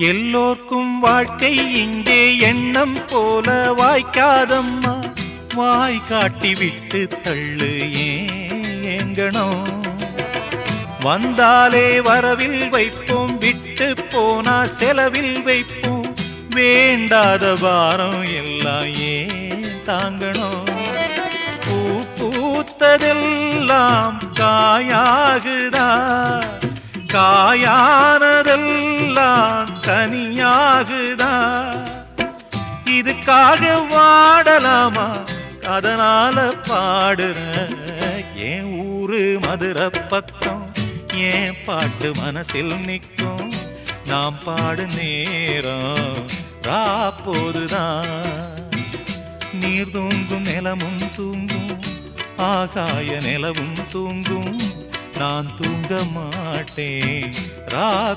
எல்லோர்க்கும் வாழ்க்கை இங்கே எண்ணம் போல வாய்க்காதம்மா. வாய் காட்டி விட்டு தள்ளு ஏங்கணும். வந்தாலே வரவில் வைப்போம், விட்டு போனா செலவில் வைப்போம். வேண்டாத பாரம் எல்லாம் ஏன் தாங்கணும். பூ பூத்ததெல்லாம் காயாகுதா, காயானதெல்லாம் கனியாகுதா. இதுக்காக வாடலாமா, அதனால பாடுற. என் ஊரு மதுரை பக்கம், என் பாட்டு மனசில் நிற்கும். நாம் பாடு நேரம் ராப்போதுதான். நீர் தூங்கும் நிலமும் தூங்கும், ஆகாய நிலவும் தூங்கும். நான் தூங்க மாட்டேன் ரா